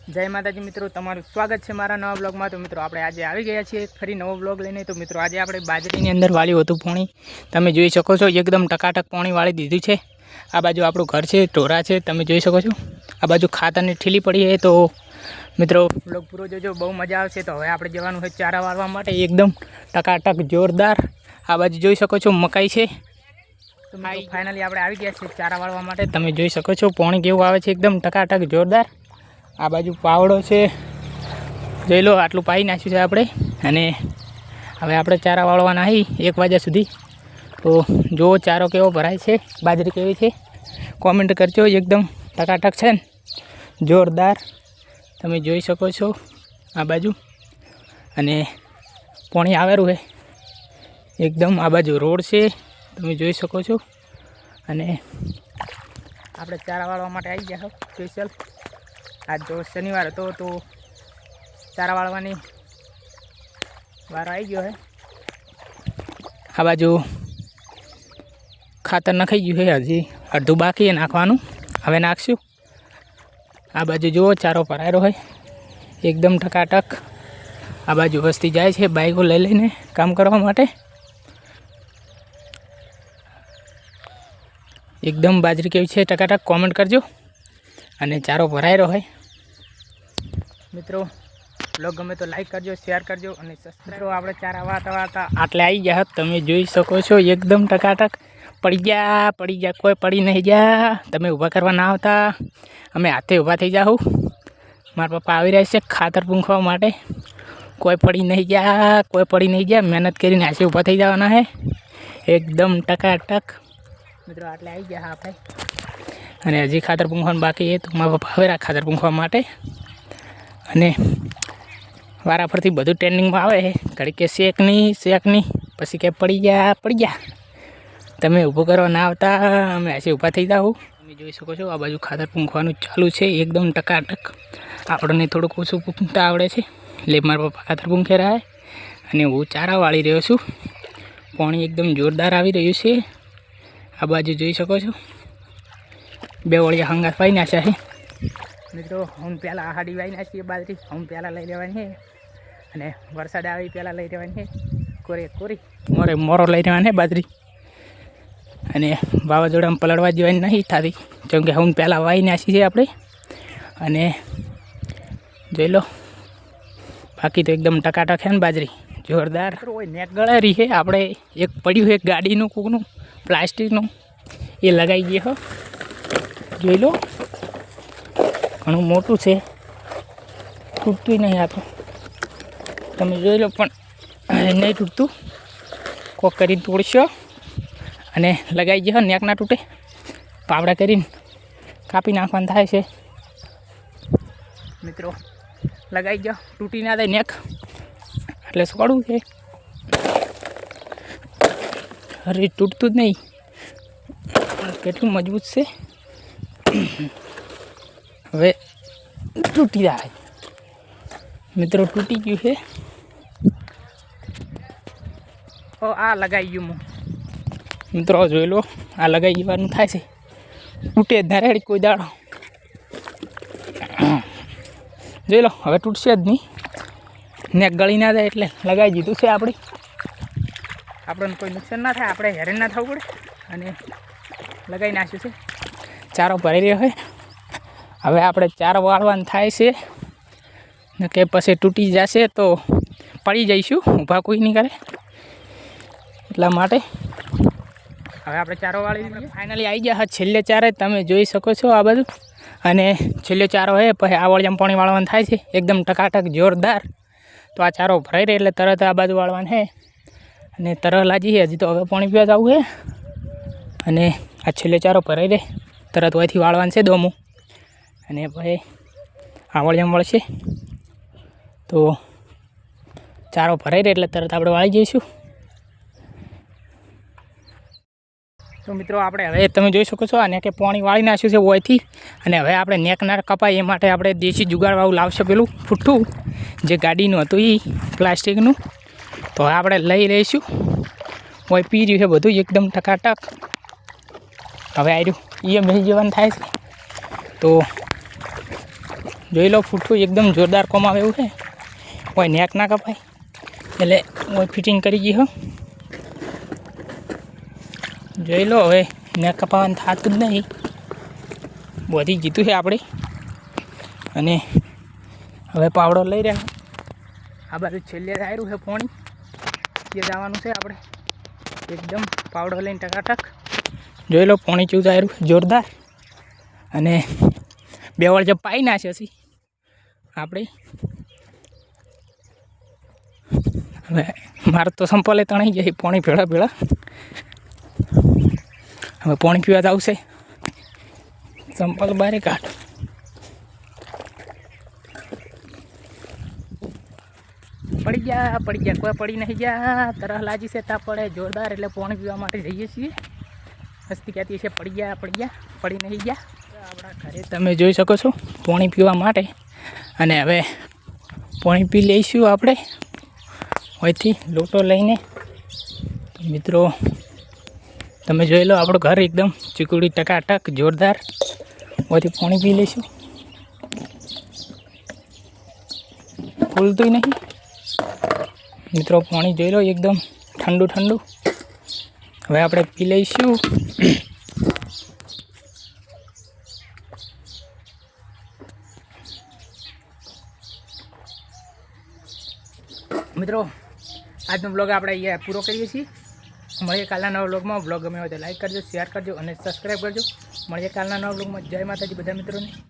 જય માતાજી મિત્રો, તમારું સ્વાગત છે મારા નવા બ્લોગમાં। તો મિત્રો આપણે આજે આવી ગયા છીએ ફરી નવો બ્લોગ લઈને। તો મિત્રો આજે આપણે બાજરીની અંદર વાળ્યું હતું પોણી, તમે જોઈ શકો છો એકદમ ટકાટક પોણી વાળી દીધું છે। આ બાજુ આપણું ઘર છે, ઢોરા છે, તમે જોઈ શકો છો। આ બાજુ ખાતરની ઠીલી પડી છે। તો મિત્રો બ્લોગ પૂરો જોજો, બહુ મજા આવશે। તો હવે આપણે જવાનું છે ચારા વાળવા માટે, એકદમ ટકાટક જોરદાર। આ બાજુ જોઈ શકો છો મકાઈ છે। તો ફાઇનલી આપણે આવી ગયા છીએ ચારા વાળવા માટે, તમે જોઈ શકો છો પોણી કેવું આવે છે, એકદમ ટકાટક જોરદાર। આ બાજુ પાવડો છે, જોઈ લો આટલું પાઈ નાખ્યું છે આપણે। અને હવે આપણે ચારા વાળવાના આવી 1 વાગ્યા સુધી। તો જો ચારો કેવો ભરાય છે, બાજરી કેવી છે કોમેન્ટ કરજો। એકદમ ટકાટક છે ને જોરદાર, તમે જોઈ શકો છો આ બાજુ। અને પોણી આવેલું છે એકદમ, આ બાજુ રોડ છે તમે જોઈ શકો છો। અને આપણે ચારા વાળવા માટે આવી ગયા સ્પેશિયલ। આજ તો શનિવાર હતો તો ચારા વાળવાની વારો આવી ગયો છે। આ બાજુ ખાતર નખાઈ ગયું છે, હજી અડધું બાકી નાખવાનું, હવે નાખશું। આ બાજુ જુઓ ચારો ભરાયેલો હોય એકદમ ટકાટક। આ બાજુ વસ્તી જાય છે બાઈકો લઈ લઈને કામ કરવા માટે। એકદમ બાજરી કેવી છે ટકાટક કોમેન્ટ કરજો। અને ચારો ભરાયેલો હોય મિત્રો, બ્લોગ ગમે તો લાઈક કરજો, શેર કરજો અને સબસ્ક્રાઈબ। આપણે ચારા વાળતા આટલે આવી ગયા, તમે જોઈ શકો છો એકદમ ટકાટક। પડી ગયા કોઈ પડી નહીં ગયા, તમે ઊભા કરવા ના આવતા, અમે હાથે ઊભા થઈ જાઉં। મારા પપ્પા આવી રહ્યા છે ખાતર પૂંખવા માટે। કોઈ પડી નહીં ગયા, મહેનત કરીને હાથે ઊભા થઈ જવાના છે એકદમ ટકાટક। મિત્રો આટલે આવી ગયા આપણે, અને હજી ખાતર પૂંખવાનું બાકી છે। તો મારા પપ્પા આવેલા ખાતર પૂંખવા માટે, અને વારા ફરતી બધું ટ્રેન્ડિંગમાં આવે છે। ઘડી કે શેકની પછી કે પડી ગયા, તમે ઊભું કરવા ના આવતા, અમે હશે ઊભા થઈ જાઓ। તમે જોઈ શકો છો આ બાજુ ખાતર પૂંખવાનું ચાલુ છે એકદમ ટકાટક। આપણને થોડુંક ઓછું પૂંખતા આવડે છે એટલે મારા પપ્પા ખાતર પૂંખે રહ્યા, અને હું ચારા વાળી રહ્યો છું। પાણી એકદમ જોરદાર આવી રહ્યું છે। આ બાજુ જોઈ શકો છો 2 વળિયા હંગાત વાઈ નાખ્યા છે મિત્રો। હું પહેલાં હાડી વાઈ નાખીએ બાજરી, હું પહેલાં લઈ લેવાની છે, અને વરસાદ આવી પહેલાં લઈ લેવાની છે, કોરી મોરો લઈ લેવાની છે બાજરી। અને વાવાઝોડામાં પલળવા જવાની નહીં થતી, કેમ કે હું પહેલાં વાઈ નાખી છે આપણે। અને જોઈ લો બાકી તો એકદમ ટકાટક છે ને બાજરી જોરદાર। નેટ ગળારી છે આપણે, એક પડ્યું છે ગાડીનું કોકનું પ્લાસ્ટિકનું, એ લગાવી ગયો જોઈ લો, ઘણું મોટું છે, તૂટતું નહીં આ તો, તમે જોઈ લો। પણ નહીં તૂટતું, કોક કરીને તોડશો અને લગાવી ગયો, નેક ના તૂટે, પાવડા કરીને કાપી નાખવાનું થાય છે મિત્રો। લગાવી ગયો, તૂટી ના થાય નેક, એટલે સોડવું છે, અરે તૂટતું જ નહીં, કેટલું મજબૂત છે, હવે તૂટી જાય મિત્રો, તૂટી ગયું છે। આ લગાવી ગયું હું મિત્રો, જોઈ લો આ લગાવી જવાનું થાય છે, તૂટે જ ના રેડી કોઈ દાડો, જોઈ લો હવે તૂટશે જ નહીં, નેક ગળી ના જાય એટલે લગાવી દીધું છે આપણે। આપણને કોઈ નુકસાન ના થાય, આપણે હેરાન ના થવું પડે, અને લગાવી નાખ્યું છે। ચારો ભરાઈ રહ્યો હોય, હવે આપણે ચારો વાળવાનું થાય છે, ને કે પછી તૂટી જશે તો પડી જઈશું, ઊભા કોઈ નહીં કરે, એટલા માટે હવે આપણે ચારો વાળી લઈએ। ફાઇનલી આવી ગયા છેલ્લે ચારે, તમે જોઈ શકો છો આ બધું। અને છેલ્લે ચારો હોય પછી આ વળિયામાં પાણી વાળવાનું થાય છે એકદમ ટકાટક જોરદાર। તો આ ચારો ભરાઈ રહે એટલે તરત આ બાજુ વાળવાનું છે, અને તરત લાજી છે, હજી તો હવે પાણી પીવા જવું છે। અને આ છેલ્લે ચારો ભરાઈ રહે તરત અહીંથી વાળવાનું છે દોમું, અને પછી આ વળિયામાં વળશે તો ચારો ભરાઈ રહે એટલે તરત આપણે વાળી જઈશું। તો મિત્રો આપણે હવે તમે જોઈ શકો છો આ નેકે પાણી વાળી નાખ્યું છે ઓયથી, અને હવે આપણે નેક ના કપાય એ માટે આપણે દેશી જુગાડવાળું લાવશે પેલું ફૂટું જે ગાડીનું હતું એ પ્લાસ્ટિકનું। તો હવે આપણે લઈ લઈશું, ઓય પી રહ્યું છે બધું એકદમ ટકાટક। હવે આવ્યું એ મેં જવાનું થાય છે, તો જોઈ લો ફૂઠું એકદમ જોરદાર કોમ આવે એવું છે કોઈ નેક ના કપાય એટલે હું ફિટિંગ કરી ગઈ હો જોઈ લો હવે નેક કપાવાનું થતું જ નહીં બધી જીતું છે આપણે અને હવે પાવડો લઈ રહ્યા આ બાજુ છેલ્લે આવ્યું છે પાણી એ જવાનું છે આપણે એકદમ પાવડો લઈને ટકાટક જોઈ લો પાણી ચૂઝ આવ્યું જોરદાર અને બે વળ જે પાઈ નાખ્યો છે આપણે હવે મારે તો સંપલે તણાઈ જાય પાણી ભેળા ભેળા હવે પાણી પીવા જ આવશે સંપલ બારે કાઢ પડી ગયા કોઈ પડી નહીં ગયા તરહ લાજી છે તા પડે જોરદાર એટલે પાણી પીવા માટે જઈએ છીએ મસ્તી કહેતી છે પડી ગયા પડી નહીં ગયા આપણા ઘરે તમે જોઈ શકો છો પાણી પીવા માટે અને હવે પાણી પી લઈશું આપણે અહીંથી લોટો લઈને મિત્રો તમે જોઈ લો આપણું ઘર એકદમ ચીકુડી ટકાટક જોરદાર અહીંથી પાણી પી લઈશું ફૂલતું નહીં મિત્રો પાણી જોઈ લો એકદમ ઠંડુ હવે આપણે પી લઈશું મિત્રો આજનો બ્લોગ આપણે અહીંયા પૂરો કરીએ છીએ મળીએ કાલના નવા બ્લોગમાં બ્લોગ ગમે હોય તો લાઈક કરજો શેર કરજો અને સબસ્ક્રાઈબ કરજો મળીએ કાલના નવા બ્લોગમાં જય માતાજી બધા મિત્રોને